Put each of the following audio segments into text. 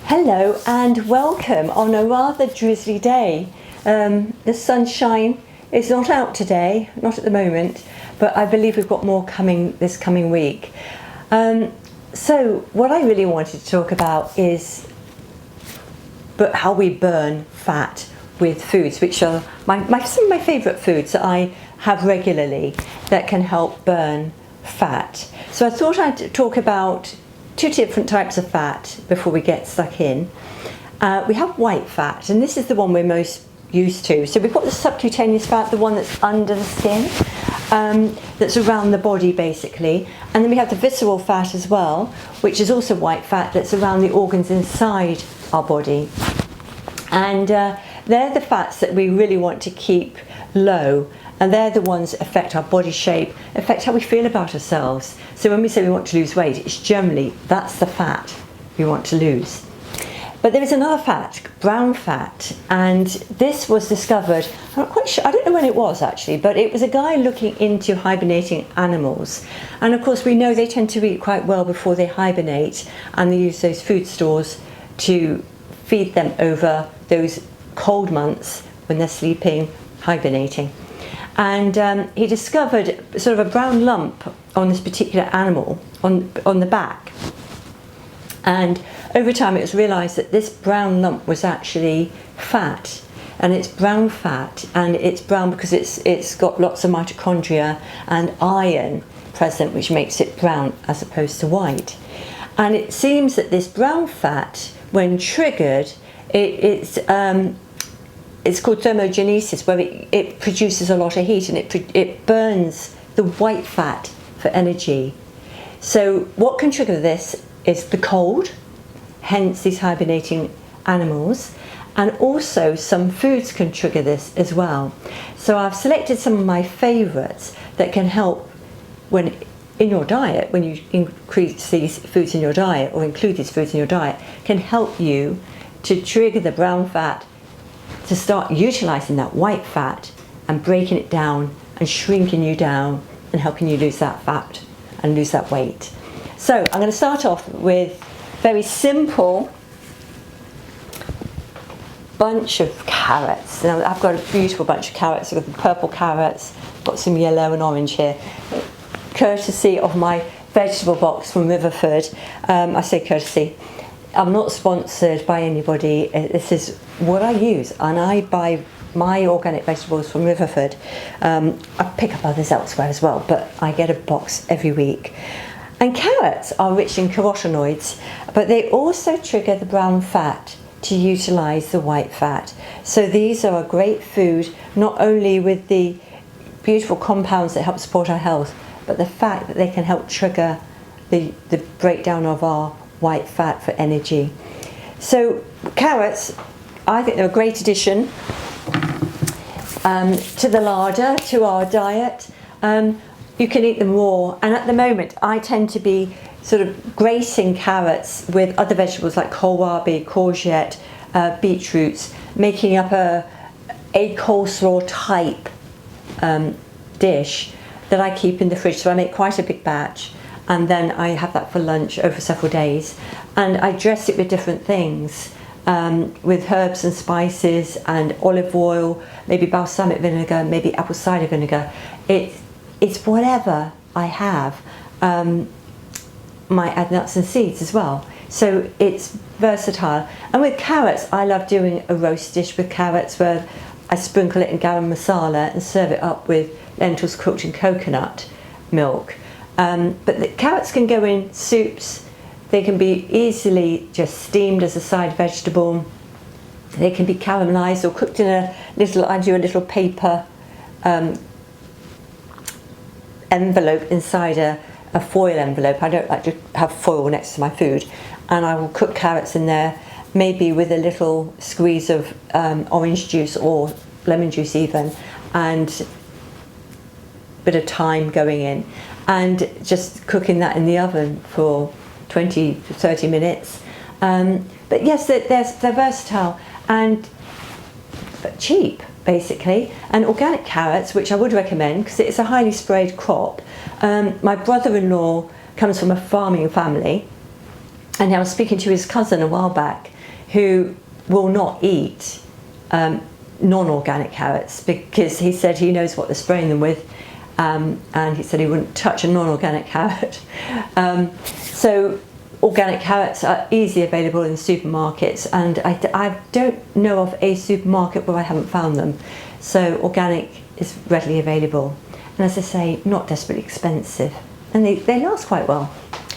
Hello and welcome on a rather drizzly day. The sunshine is not out today, not at the moment, but I believe we've got more coming this coming week. So what I really wanted to talk about is how we burn fat with foods, which are some of my favourite foods that I have regularly that can help burn fat. So I thought I'd talk about two different types of fat before we get stuck in. We have white fat, and this is the one we're most used to. So we've got the subcutaneous fat, the one that's under the skin, that's around the body basically. And then we have the visceral fat as well, which is also white fat that's around the organs inside our body. And they're the fats that we really want to keep low. And they're the ones that affect our body shape, affect how we feel about ourselves. So when we say we want to lose weight, it's generally, that's the fat we want to lose. But there is another fat, brown fat, and this was discovered, I'm not quite sure, I don't know when it was actually, but it was a guy looking into hibernating animals. And of course we know they tend to eat quite well before they hibernate, and they use those food stores to feed them over those cold months when they're sleeping, hibernating. And he discovered sort of a brown lump on this particular animal on the back. And over time it was realised that this brown lump was actually fat, and it's brown fat, and it's brown because it's got lots of mitochondria and iron present, which makes it brown as opposed to white. And it seems that this brown fat, when triggered, it's called thermogenesis, where it produces a lot of heat, and it burns the white fat for energy. So what can trigger this is the cold, hence these hibernating animals, and also some foods can trigger this as well. So I've selected some of my favourites that can help when in your diet, when you increase these foods in your diet or include these foods in your diet, can help you to trigger the brown fat, to start utilising that white fat and breaking it down and shrinking you down and helping you lose that fat and lose that weight. So I'm going to start off with a very simple bunch of carrots. Now I've got a beautiful bunch of carrots. I've got the purple carrots, got some yellow and orange here, courtesy of my vegetable box from Riverford. I say courtesy. I'm not sponsored by anybody. This is what I use, and I buy my organic vegetables from Riverford. I pick up others elsewhere as well, but I get a box every week. And carrots are rich in carotenoids, but they also trigger the brown fat to utilise the white fat. So these are a great food, not only with the beautiful compounds that help support our health, but the fact that they can help trigger the breakdown of our white fat for energy. So carrots, I think they're a great addition to the larder, to our diet. You can eat them raw, and at the moment I tend to be sort of grating carrots with other vegetables like kohlrabi, courgette, beetroots, making up a coleslaw type dish that I keep in the fridge. So I make quite a big batch, and then I have that for lunch over several days, and I dress it with different things, with herbs and spices and olive oil, maybe balsamic vinegar, maybe apple cider vinegar. It's whatever I have. Might add nuts and seeds as well, so it's versatile. And with carrots, I love doing a roast dish with carrots where I sprinkle it in garam masala and serve it up with lentils cooked in coconut milk. But the carrots can go in soups. They can be easily just steamed as a side vegetable. They can be caramelised or cooked in I do a little paper envelope inside a foil envelope. I don't like to have foil next to my food, and I will cook carrots in there, maybe with a little squeeze of orange juice or lemon juice even, and a bit of thyme going in, and just cooking that in the oven for 20 to 30 minutes. But yes, they're versatile and cheap, basically. And organic carrots, which I would recommend because it's a highly sprayed crop. My brother-in-law comes from a farming family, And I was speaking to his cousin a while back who will not eat non-organic carrots because he said he knows what they're spraying them with, and he said he wouldn't touch a non-organic carrot. So organic carrots are easily available in supermarkets, and I don't know of a supermarket where I haven't found them. So organic is readily available, and as I say, not desperately expensive, and they last quite well.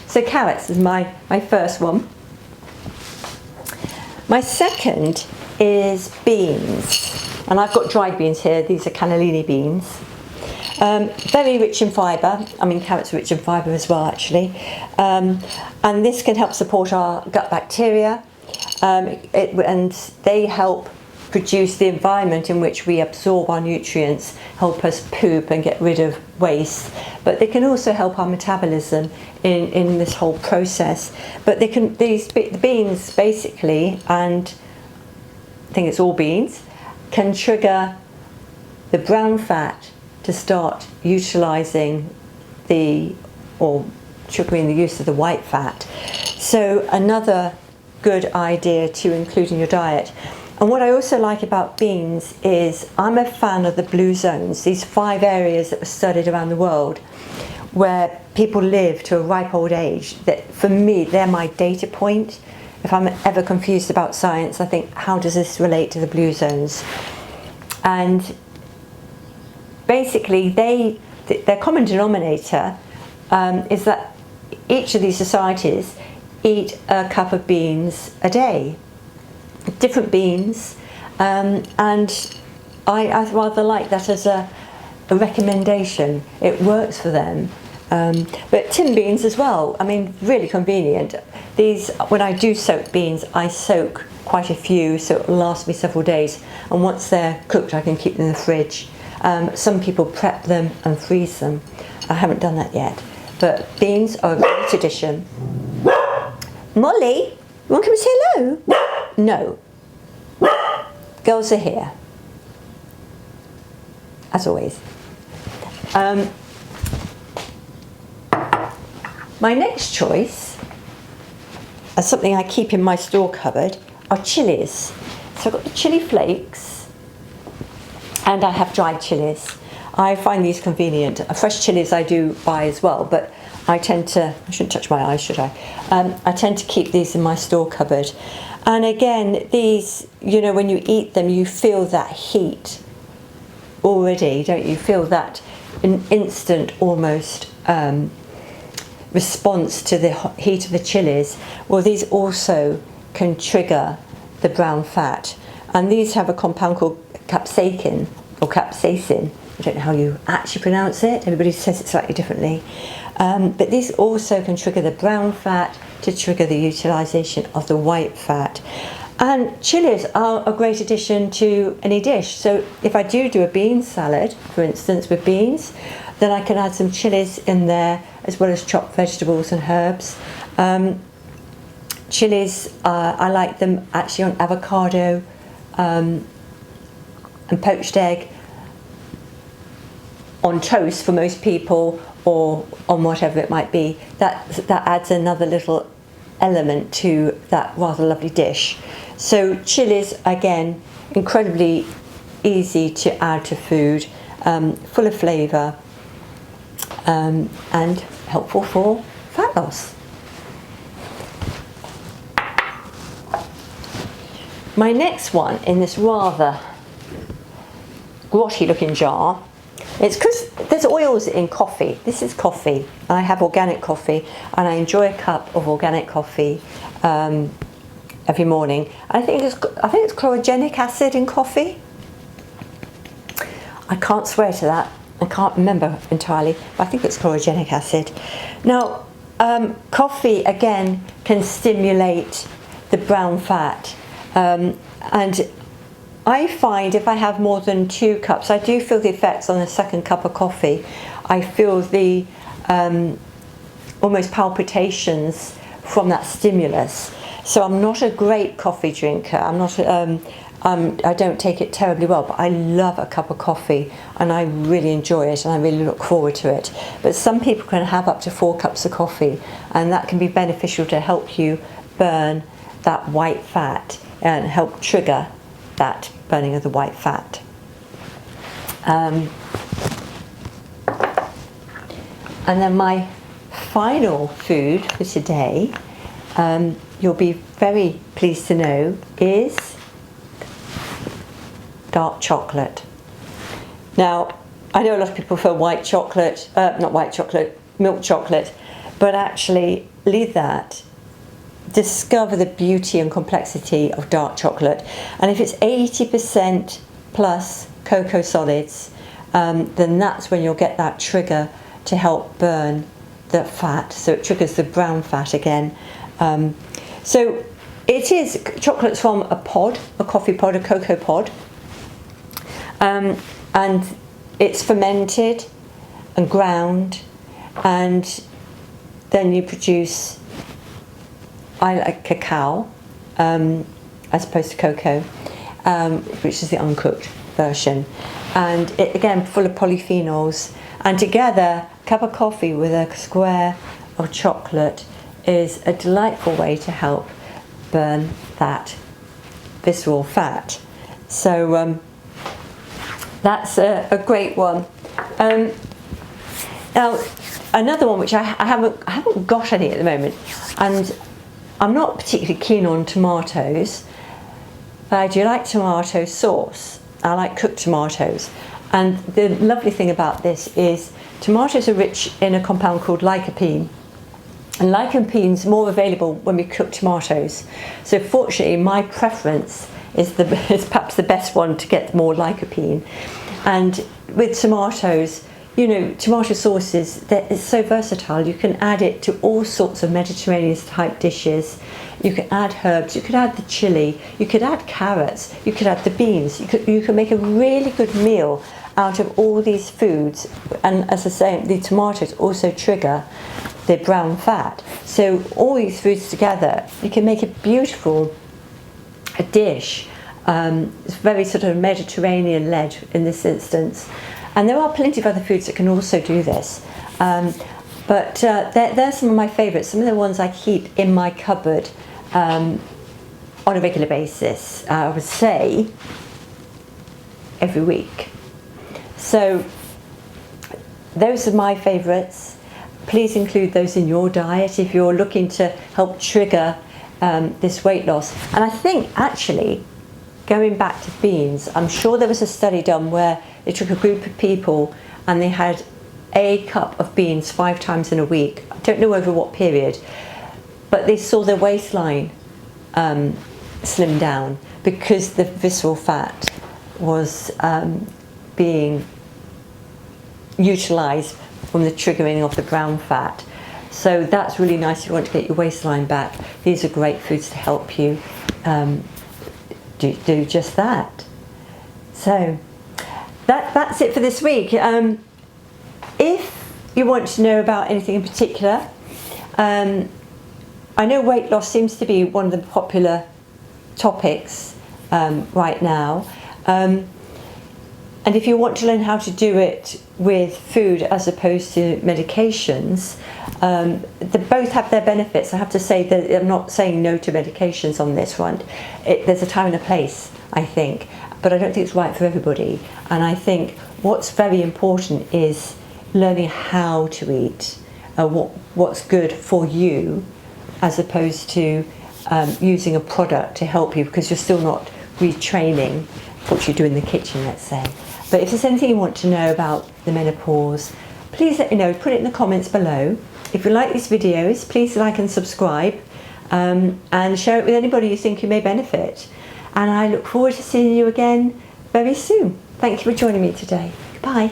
So carrots is my first one. My second is beans, and I've got dried beans here. These are cannellini beans. Very rich in fibre. I mean, carrots are rich in fibre as well, actually. And this can help support our gut bacteria, and they help produce the environment in which we absorb our nutrients, help us poop and get rid of waste. But they can also help our metabolism in this whole process. But the beans basically, and I think it's all beans, can trigger the brown fat to start utilising or triggering the use of the white fat. So another good idea to include in your diet. And what I also like about beans is I'm a fan of the blue zones, these 5 areas that were studied around the world where people live to a ripe old age. That for me, they're my data point. If I'm ever confused about science, I think, how does this relate to the blue zones? And basically, their common denominator is that each of these societies eat a cup of beans a day, different beans, and I rather like that as a recommendation. It works for them. But tin beans as well, I mean, really convenient. These, when I do soak beans, I soak quite a few, so it will last me several days, and once they're cooked I can keep them in the fridge. Some people prep them and freeze them. I haven't done that yet, but beans are a great addition. Molly, you want to come and say hello? No. Girls are here, as always. My next choice, something I keep in my store cupboard, are chilies. So I've got the chili flakes, and I have dried chilies. I find these convenient. Fresh chilies I do buy as well, but I shouldn't touch my eyes, should I? I tend to keep these in my store cupboard. And again, these, you know, when you eat them, you feel that heat already, don't you? Feel that an instant almost response to the heat of the chilies. Well, these also can trigger the brown fat. And these have a compound called capsaicin, or capsaicin. I don't know how you actually pronounce it. Everybody says it slightly differently. But these also can trigger the brown fat to trigger the utilisation of the white fat. And chilies are a great addition to any dish. So if I do a bean salad, for instance, with beans, then I can add some chilies in there, as well as chopped vegetables and herbs. Chilies, I like them actually on avocado and poached egg, on toast for most people, or on whatever it might be. That adds another little element to that rather lovely dish. So chilies, again, incredibly easy to add to food, full of flavour, and helpful for fat loss. My next one, in this rather grotty looking jar, it's because there's oils in coffee. This is coffee. I have organic coffee, and I enjoy a cup of organic coffee every morning. I think it's chlorogenic acid in coffee. I can't swear to that. I can't remember entirely, but I think it's chlorogenic acid. Now, coffee again can stimulate the brown fat, and I find if I have more than 2 cups, I do feel the effects on the second cup of coffee. I feel the almost palpitations from that stimulus. So I'm not a great coffee drinker. I don't take it terribly well, but I love a cup of coffee and I really enjoy it and I really look forward to it. But some people can have up to 4 cups of coffee, and that can be beneficial to help you burn that white fat and help trigger that burning of the white fat. And then my final food for today, you'll be very pleased to know, is dark chocolate. Now, I know a lot of people prefer white chocolate, not white chocolate, milk chocolate, but actually leave that. Discover the beauty and complexity of dark chocolate. And if it's 80% plus cocoa solids, then that's when you'll get that trigger to help burn the fat. So it triggers the brown fat again. So it is chocolate's from a pod, a coffee pod, a cocoa pod. And it's fermented and ground, and then you produce, I like cacao as opposed to cocoa, which is the uncooked version, and it again full of polyphenols, and together a cup of coffee with a square of chocolate is a delightful way to help burn that visceral fat. So that's a great one. Now, another one which I haven't got any at the moment, and I'm not particularly keen on tomatoes, but I do like tomato sauce. I like cooked tomatoes. And the lovely thing about this is tomatoes are rich in a compound called lycopene. And lycopene's more available when we cook tomatoes. So fortunately, my preference is perhaps the best one to get more lycopene. And with tomatoes, you know, tomato sauces, it's so versatile. You can add it to all sorts of Mediterranean type dishes. You can add herbs, you could add the chili, you could add carrots, you could add the beans. You can make a really good meal out of all these foods. And as I say, the tomatoes also trigger the brown fat. So all these foods together, you can make a beautiful dish. It's very sort of Mediterranean led in this instance. And there are plenty of other foods that can also do this. But they're some of my favourites, some of the ones I keep in my cupboard on a regular basis, I would say every week. So those are my favourites. Please include those in your diet if you're looking to help trigger this weight loss. And I think actually, going back to beans, I'm sure there was a study done where they took a group of people and they had a cup of beans 5 times in a week. I don't know over what period, but they saw their waistline slim down because the visceral fat was being utilised from the triggering of the brown fat. So that's really nice if you want to get your waistline back. These are great foods to help you do just that. So that's it for this week. If you want to know about anything in particular, I know weight loss seems to be one of the popular topics right now. And if you want to learn how to do it with food as opposed to medications, they both have their benefits. I have to say that I'm not saying no to medications on this one. There's a time and a place, I think, but I don't think it's right for everybody. And I think what's very important is learning how to eat, what's good for you, as opposed to using a product to help you, because you're still not retraining what you do in the kitchen, let's say. But if there's anything you want to know about the menopause, please let me know. Put it in the comments below. If you like these videos, please like and subscribe, and share it with anybody you think you may benefit. And I look forward to seeing you again very soon. Thank you for joining me today. Goodbye.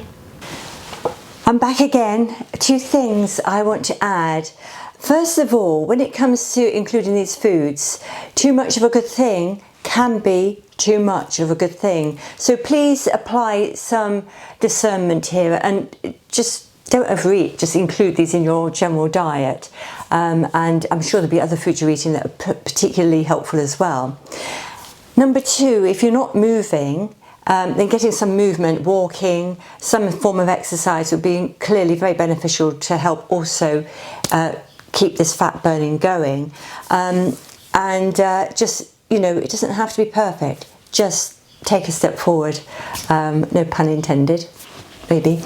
I'm back again. 2 things I want to add. First of all, when it comes to including these foods, too much of a good thing can be too much of a good thing. So please apply some discernment here and just don't overeat. Just include these in your general diet. and I'm sure there'll be other foods you're eating that are particularly helpful as well. Number 2, if you're not moving, then getting some movement, walking, some form of exercise would be clearly very beneficial to help also keep this fat burning going. Just, you know, it doesn't have to be perfect. Just take a step forward. No pun intended, maybe.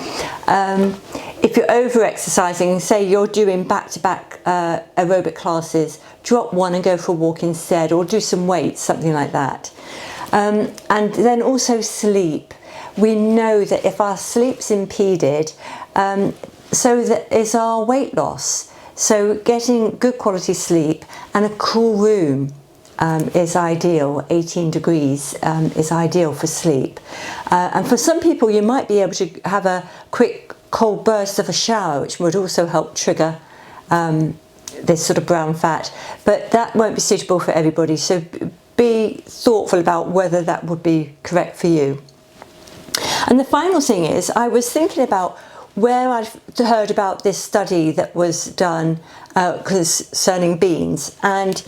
If you're over-exercising, say you're doing back-to-back aerobic classes, drop one and go for a walk instead, or do some weights, something like that. And then also sleep. We know that if our sleep's impeded, so that is our weight loss. So getting good quality sleep and a cool room is ideal. 18 degrees is ideal for sleep. And for some people, you might be able to have a quick cold burst of a shower, which would also help trigger this sort of brown fat. But that won't be suitable for everybody. So be thoughtful about whether that would be correct for you. And the final thing is, I was thinking about where I've heard about this study that was done concerning beans, and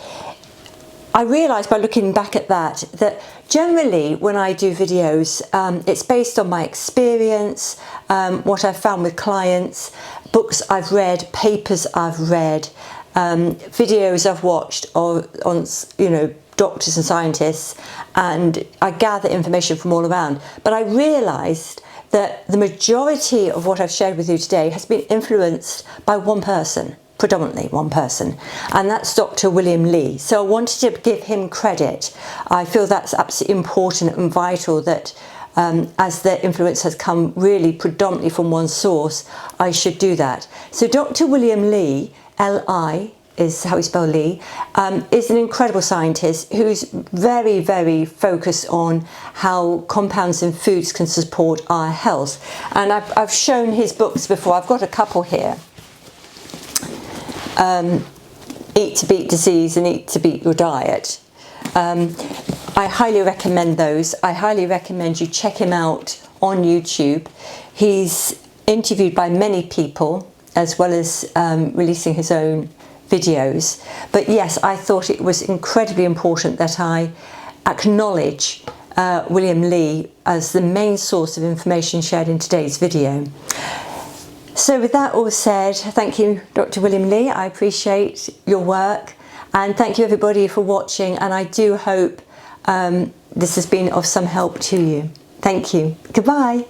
I realised by looking back at that generally when I do videos, it's based on my experience, what I've found with clients, books I've read, papers I've read, videos I've watched on you know, doctors and scientists, and I gather information from all around. But I realised that the majority of what I've shared with you today has been influenced by one person, predominantly one person, and that's Dr. William Li. So I wanted to give him credit. I feel that's absolutely important and vital that as the influence has come really predominantly from one source, I should do that. So Dr. William Li, L-I, is how we spell Lee, is an incredible scientist who's very, very focused on how compounds in foods can support our health. And I've shown his books before. I've got a couple here. Eat to Beat Disease and Eat to Beat Your Diet. I highly recommend those. I highly recommend you check him out on YouTube. He's interviewed by many people as well as releasing his own videos. But yes, I thought it was incredibly important that I acknowledge William Li as the main source of information shared in today's video. So with that all said, thank you, Dr. William Li. I appreciate your work, and thank you everybody for watching, and I do hope this has been of some help to you. Thank you. Goodbye.